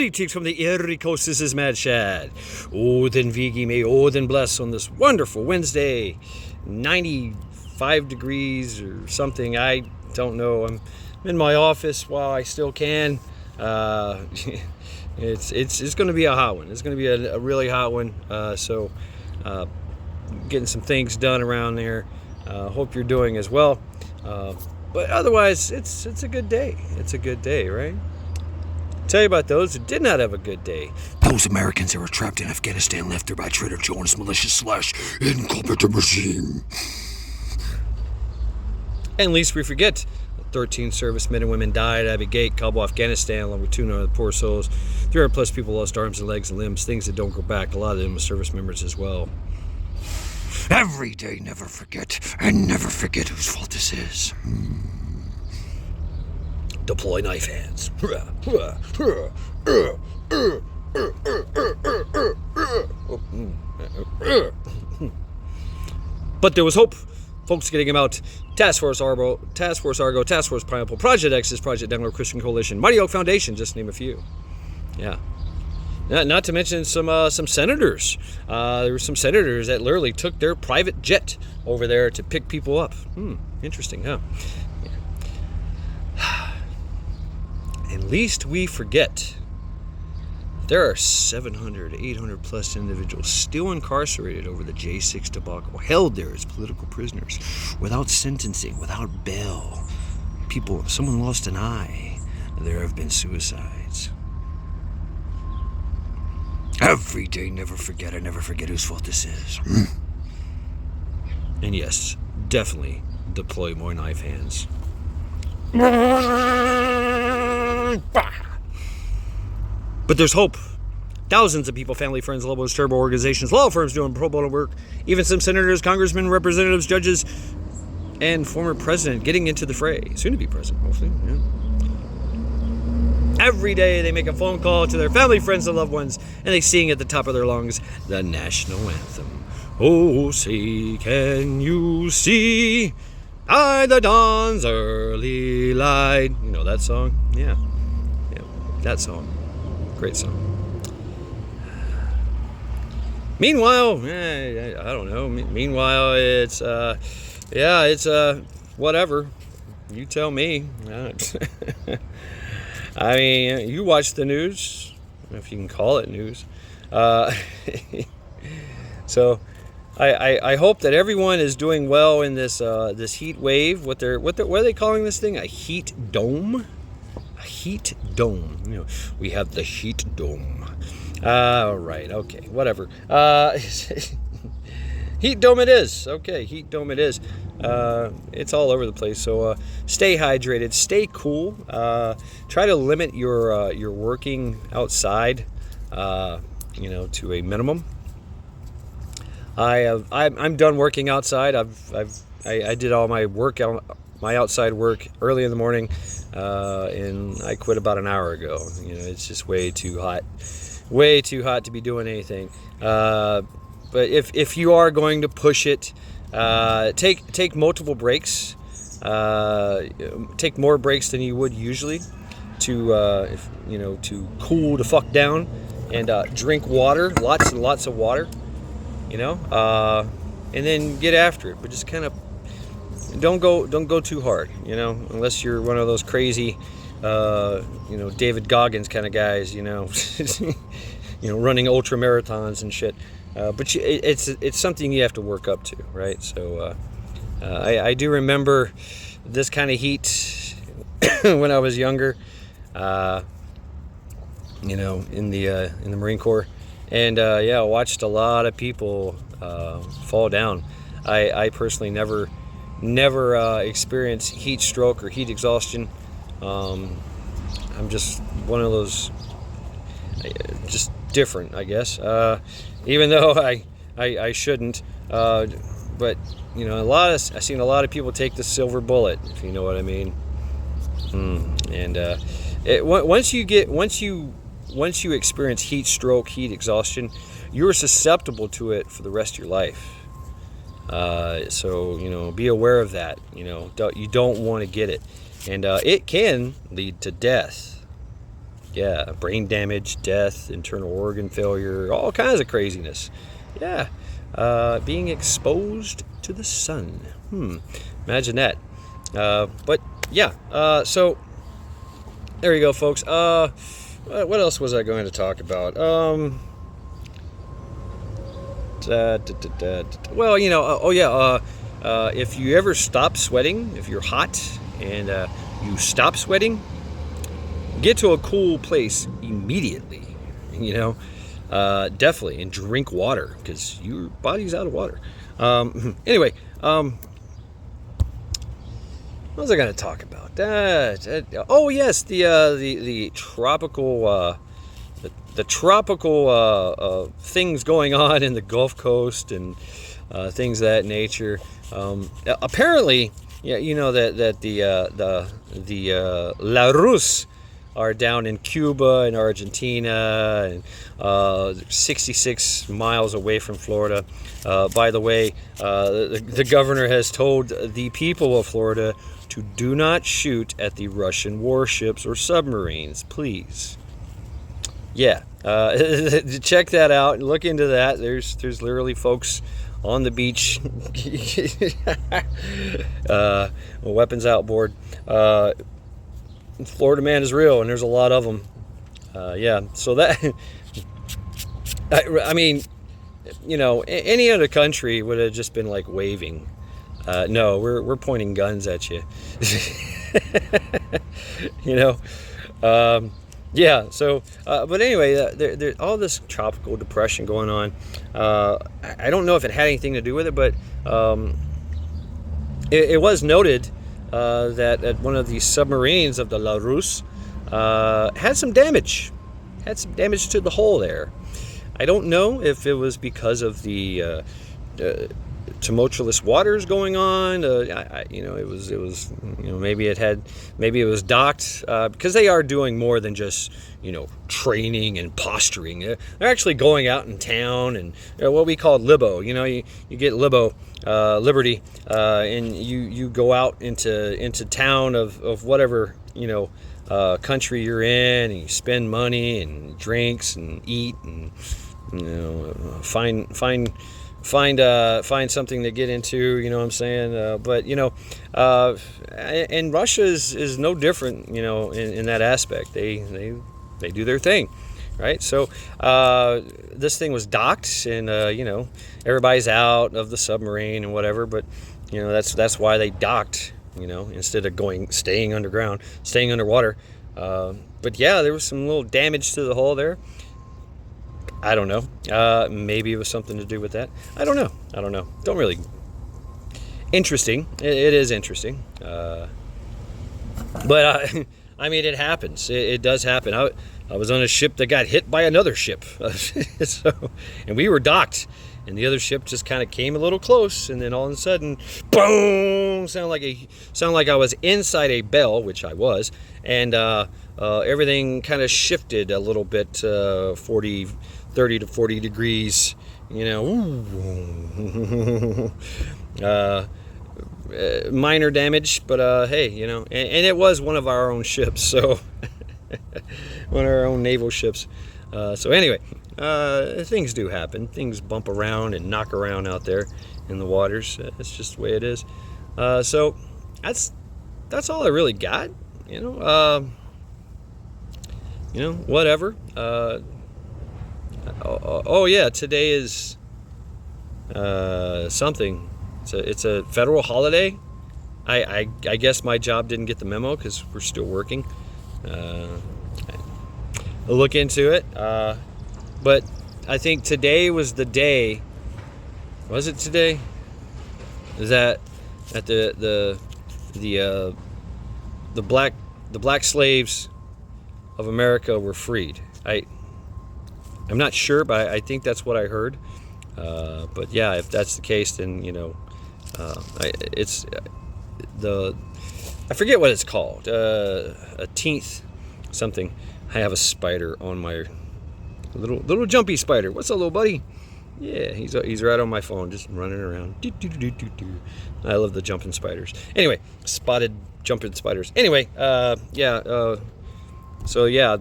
Greetings from the Eerie Coast, this is Mad Shad. Odin Vigi, may Odin bless on this wonderful Wednesday. 95 degrees or something, I don't know. I'm in my office while I still can. It's going to be a hot one. It's going to be a really hot one. So getting some things done around there. Hope you're doing as well. But otherwise, it's a good day. It's a good day, right? Tell you about those who did not have a good day. Those Americans who were trapped in Afghanistan left there by Trader Joe and his malicious / incompetent regime. And least we forget, 13 servicemen and women died at Abbey Gate, Kabul, Afghanistan, along with 200 poor souls. 300 plus people lost arms and legs and limbs, things that don't go back. A lot of them were service members as well. Every day, never forget, and never forget whose fault this is. Deploy knife hands. But there was hope. Folks getting him out. Task Force Argo, Task Force Pineapple, Project Exodus, Project Download Christian Coalition, Mighty Oak Foundation, just to name a few. Yeah. Not to mention some senators. There were some senators that literally took their private jet over there to pick people up. Interesting, huh? And least we forget, there are 700, 800 plus individuals still incarcerated over the J6 debacle, held there as political prisoners, without sentencing, without bail. Someone lost an eye. There have been suicides. Every day, never forget, and never forget whose fault this is. And yes, definitely deploy more knife hands. But there's hope. Thousands of people, family, friends, loved ones, charitable organizations, law firms doing pro bono work, even some senators, congressmen, representatives, judges, and former president getting into the fray. Soon to be president, hopefully. Yeah. Every day they make a phone call to their family, friends, and loved ones, and they sing at the top of their lungs the national anthem. Oh, say, can you see by the dawn's early light? You know that song? Yeah, that song. Great song. Meanwhile, I don't know. Meanwhile, it's whatever. You tell me. I mean, you watch the news, if you can call it news. So, I hope that everyone is doing well in this heat wave. What are they calling this thing? A heat dome? A heat dome. You know, we have the heat dome. Right. Okay. Whatever. Heat dome it is. Okay. Heat dome it is. It's all over the place. So stay hydrated. Stay cool. Try to limit your working outside. To a minimum. I'm done working outside. I did all my my outside work early in the morning, and I quit about an hour ago. It's just way too hot to be doing anything. But if you are going to push it, take multiple breaks. Take more breaks than you would usually to cool the fuck down, and drink water, lots and lots of water. And then get after it, but just kind of don't go too hard, unless you're one of those crazy, David Goggins kind of guys, running ultra marathons and shit. But it's something you have to work up to, right? So I do remember this kind of heat when I was younger, in the Marine Corps. And I watched a lot of people fall down. I personally never experienced heat stroke or heat exhaustion. I'm just one of those, just different, I guess. Even though I shouldn't. But I've seen a lot of people take the silver bullet, if you know what I mean. And once you experience heat stroke, heat exhaustion, you're susceptible to it for the rest of your life. So be aware of that. You don't want to get it, and it can lead to death. Yeah, brain damage, death, internal organ failure, all kinds of craziness. Yeah, being exposed to the sun. Imagine that. But yeah, so there you go, folks. What else was I going to talk about? Well, if you ever stop sweating, if you're hot and you stop sweating, get to a cool place immediately. Definitely, and drink water because your body's out of water. Anyway, what was I going to talk about? Oh yes, the tropical the tropical things going on in the Gulf Coast and things of that nature. Apparently, yeah, that the La Rus are down in Cuba and Argentina and 66 miles away from Florida. By the way, the governor has told the people of Florida to do not shoot at the Russian warships or submarines, please. Yeah, check that out. Look into that. There's literally folks on the beach, weapons outboard. Florida man is real, and there's a lot of them. Yeah, so that I mean, any other country would have just been like waving. No, we're pointing guns at you. Yeah. So, but anyway, there all this tropical depression going on. I don't know if it had anything to do with it, but it was noted that at one of the submarines of the La Rus had some damage to the hull there. I don't know if it was because of the tumultuous waters going on. It was maybe it was docked because they are doing more than just training and posturing. They're actually going out in town and what we call libo. You get libo, liberty, and you go out into town of whatever country you're in, and you spend money and drinks and eat and find something to get into, what I'm saying? But and Russia is no different, in that aspect. They do their thing, right? So this thing was docked, and everybody's out of the submarine and whatever. But that's why they docked, instead of staying underwater. But yeah, there was some little damage to the hull there. I don't know. Maybe it was something to do with that. I don't know. Don't really. Interesting. It is interesting. But I mean, it happens. It does happen. I was on a ship that got hit by another ship, and we were docked, and the other ship just kind of came a little close, and then all of a sudden, boom! Sound like I was inside a bell, which I was, and everything kind of shifted a little bit, 30 to 40 degrees, minor damage, but hey, and it was one of our own ships, so one of our own naval ships. So anyway, things do happen. Things bump around and knock around out there in the waters. It's just the way it is. So that's all I really got. Whatever. Oh yeah, today is something. It's a federal holiday. I guess my job didn't get the memo because we're still working. I'll look into it. But I think today was the day. Was it today? Is that the black slaves of America were freed? I'm not sure, but I think that's what I heard. But yeah, if that's the case, then it's I forget what it's called. A teeth something. I have a spider on my little jumpy spider. What's up, little buddy? Yeah, he's right on my phone, just running around. I love the jumping spiders. Anyway, spotted jumping spiders. Anyway, So yeah,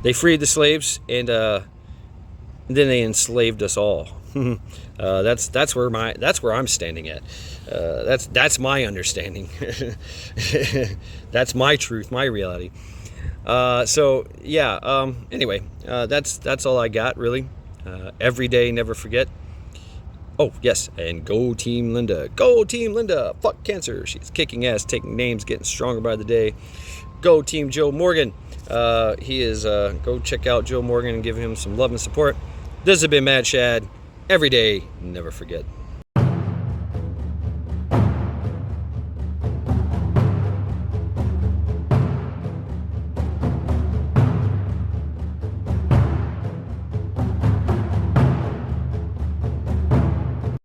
they freed the slaves, and then they enslaved us all. That's where I'm standing at. That's my understanding. That's my truth, my reality. So yeah. Anyway, that's all I got really. Every day, never forget. Oh yes, and go Team Linda. Go Team Linda. Fuck cancer. She's kicking ass, taking names, getting stronger by the day. Go Team Joe Morgan. He is. Go check out Joe Morgan and give him some love and support. This has been Mad Shad. Every day, never forget.